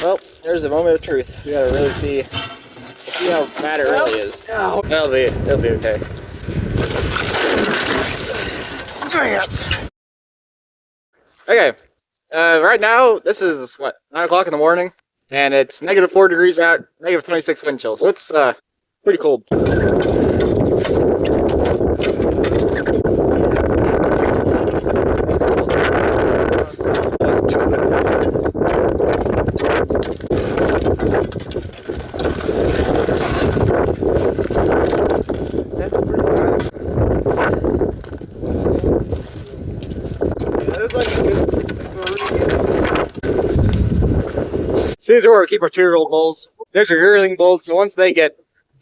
Well, there's a moment of truth. We gotta really see how bad it really is. It'll be okay. Dang it. Okay. Right now, this is what, 9 o'clock in the morning, and it's -4 degrees out, -26 wind chill, so it's pretty cold. So these are where we keep our 2-year-old bulls. There's your yearling bulls, so once they get,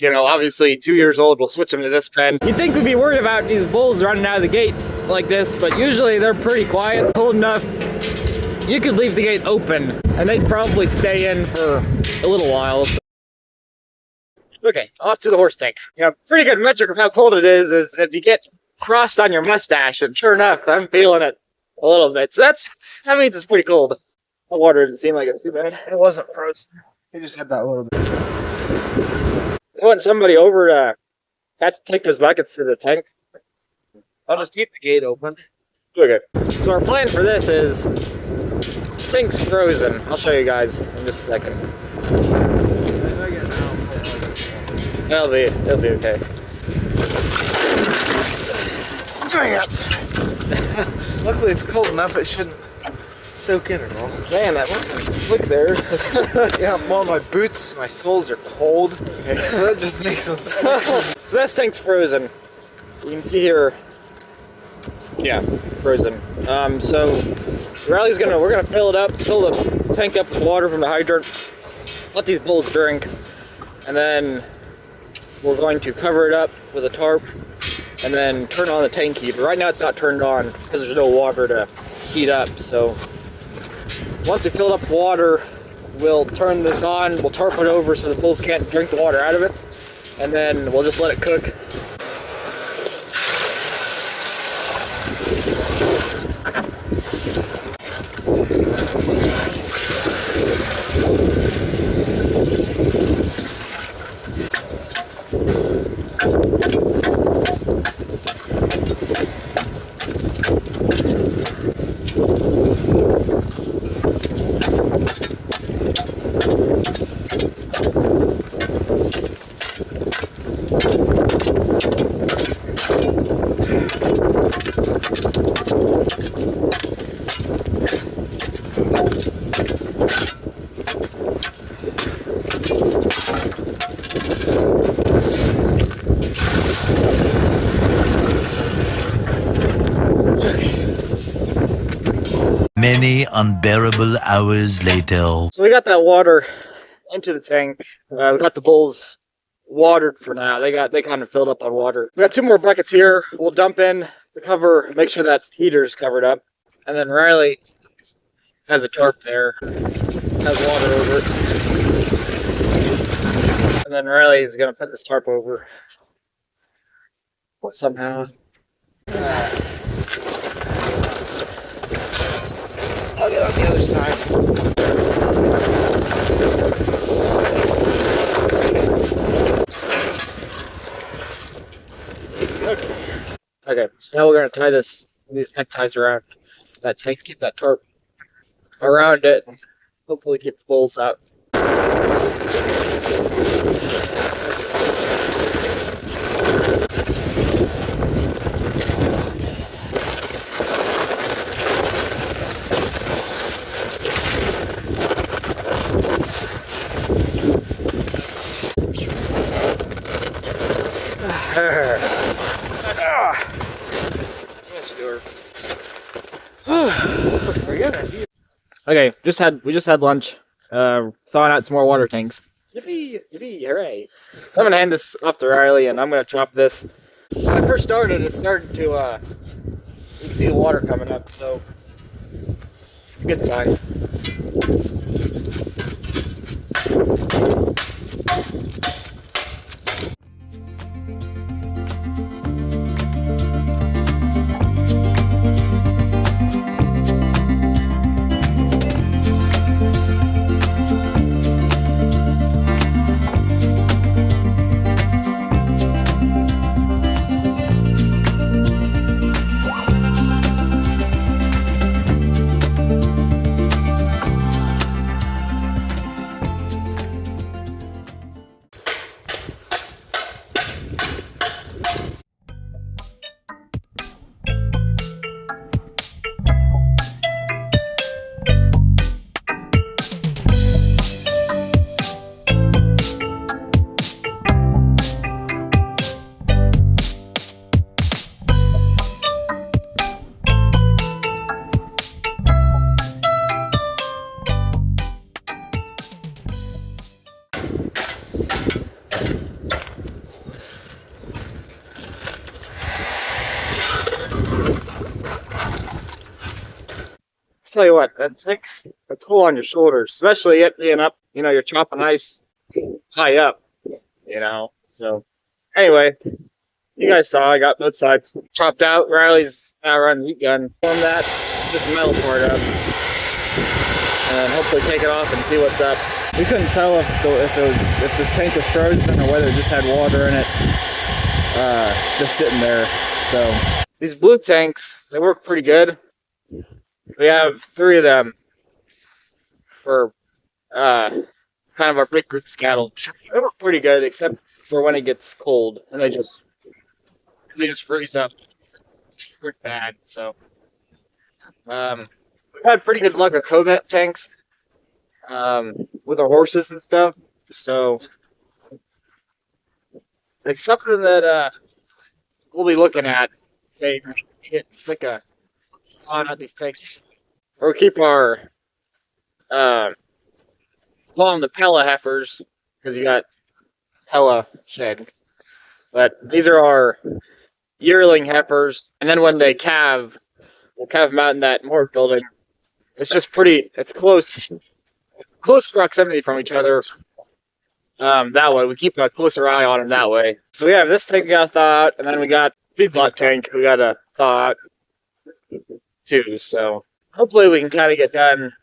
obviously 2 years old, we'll switch them to this pen. You'd think we'd be worried about these bulls running out of the gate like this, but usually they're pretty quiet, cold enough. You could leave the gate open, and they'd probably stay in for a little while. So. Okay, off to the horse tank. Pretty good metric of how cold it is if you get frost on your mustache, and sure enough, I'm feeling it a little bit. So that means it's pretty cold. The water doesn't seem like it's too bad. It wasn't frozen. It just had that little bit. I want somebody over to take those buckets to the tank. I'll just keep the gate open. Okay. So our plan for this is, this tank's frozen. I'll show you guys in just a second. It'll be okay. Dang it! Luckily it's cold enough it shouldn't soak in at all. Man, that must be slick there. Yeah, well, my boots, my soles are cold, so that just makes them slick. So this tank's frozen. You can see here, yeah, frozen. So Riley's we're gonna fill it up, fill the tank up with water from the hydrant, let these bulls drink, and then we're going to cover it up with a tarp, and then turn on the tank heater. Right now it's not turned on because there's no water to heat up, so once we fill it up with water, we'll turn this on, we'll tarp it over so the bulls can't drink the water out of it, and then we'll just let it cook. Many unbearable hours later. So we got that water into the tank. We got the bulls watered for now. They kind of filled up on water. We got 2 more buckets here. We'll dump in to cover, make sure that heater's covered up. And then Riley has a tarp there, has water over it. And then Riley's gonna put this tarp over somehow. I'll get on the other side. Okay, so now we're gonna tie these neckties around that tank, keep that tarp around it, and hopefully keep the bulls out. Okay, we just had lunch. Thawing out some more water tanks. Yippee! Yippee! Hooray! So I'm gonna hand this off to Riley, and I'm gonna chop this. When I first started, it started to you can see the water coming up, so it's a good sign. tell you what, that takes a toll on your shoulders, especially it being up, you know, you're chopping ice high up, you know. So, anyway, you guys saw I got both sides chopped out. Riley's now running the heat gun. Form that, just metal part up, and hopefully take it off and see what's up. We couldn't tell if this tank was frozen or whether it just had water in it, just sitting there. So these blue tanks, they work pretty good. We have 3 of them for kind of our big group cattle. They work pretty good, except for when it gets cold, and they just freeze up. It's pretty bad. So we've had pretty good luck with Covet tanks. With our horses and stuff, so it's something that we'll be looking at. Okay, it's like a on out these tanks, or keep our call them the Pella heifers because you got Pella shed, but these are our yearling heifers, and then when they calve, we'll calve them out in that morgue building. It's just pretty. It's close proximity from each other. That way, we keep a closer eye on them that way. So we have this tank we gotta thaw out, and then we got feedlot tank we gotta thaw out too. So hopefully we can kind of get done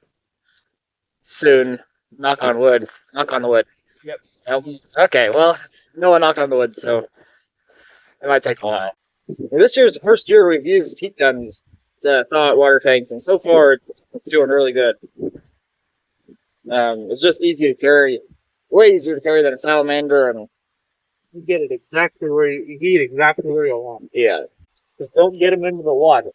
soon. Knock on wood. Knock on the wood. Yep. Okay, well, no one knocked on the wood, so it might take a while. This year's the first year we've used heat guns to thaw out water tanks, and so far it's doing really good. It's just easy to carry, way easier to carry than a salamander, and you get it exactly where you get it exactly where you want. Yeah, just don't get them into the water.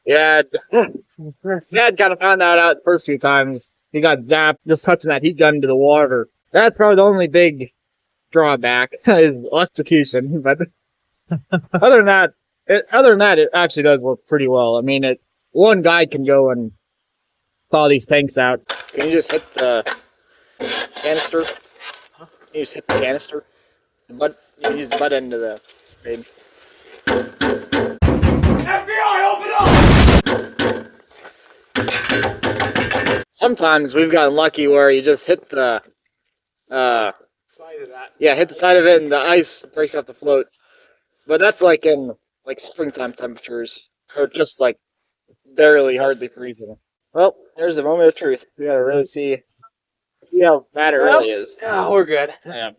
Yeah, Dad kind of found that out the first few times. He got zapped just touching that heat gun into the water. That's probably the only big drawback is electrocution. But other than that, it actually does work pretty well. I mean, one guy can go and thaw these tanks out. Can you just hit the canister? Huh? Can you just hit the canister? The butt. You can use the butt end of the spade. FBI, open up! Sometimes we've gotten lucky where you just hit the side of that. Yeah, hit the side of it, and the ice breaks off the float. But that's like in springtime temperatures, or just like barely, hardly freezing. Well, there's the moment of truth. We gotta really see how bad it really is. Oh, we're good. Yeah.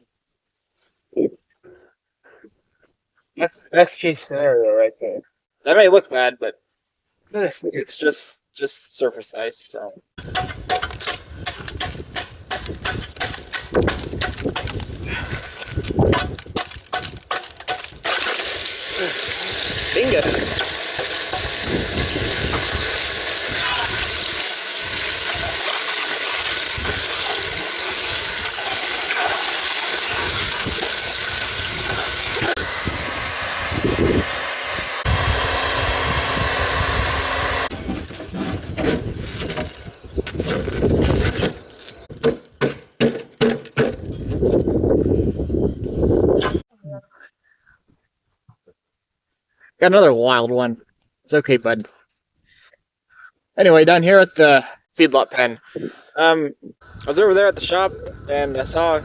That's best case scenario right there. That may look bad, but it's just surface ice, so. Bingo! Got another wild one. It's okay, bud. Anyway, down here at the feedlot pen, I was over there at the shop and I saw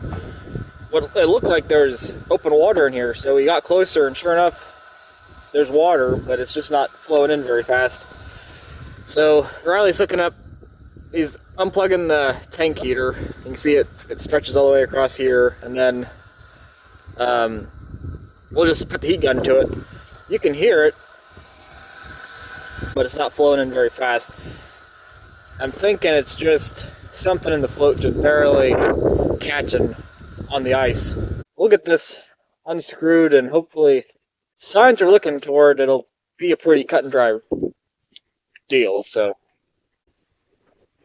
what it looked like there's open water in here. So we got closer, and sure enough, there's water, but it's just not flowing in very fast. So Riley's hooking up. He's unplugging the tank heater. You can see it stretches all the way across here, and then we'll just put the heat gun to it. You can hear it, but it's not flowing in very fast. I'm thinking it's just something in the float just barely catching on the ice. We'll get this unscrewed, and hopefully signs are looking toward it'll be a pretty cut and dry deal, so.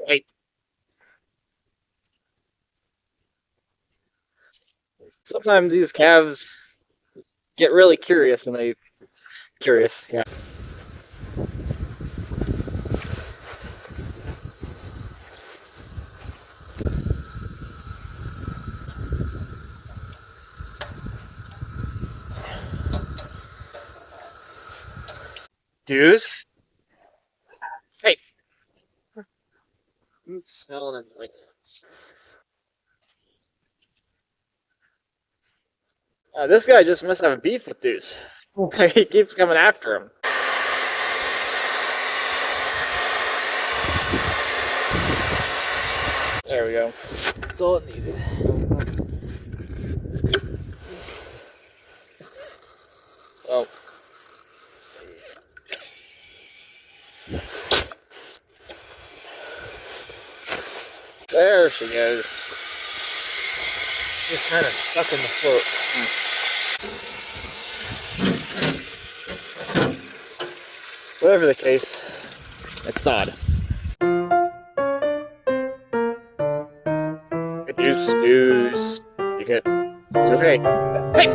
Wait. Sometimes these calves get really curious, and they curious, yeah. Deuce. Hey. Smelling it like this guy just must have a beef with Deuce. He keeps coming after him. There we go. That's all it needed. Oh. There she goes. Just kind of stuck in the float. Whatever the case, it's thawed. Deuce. You good? It's okay. Hey!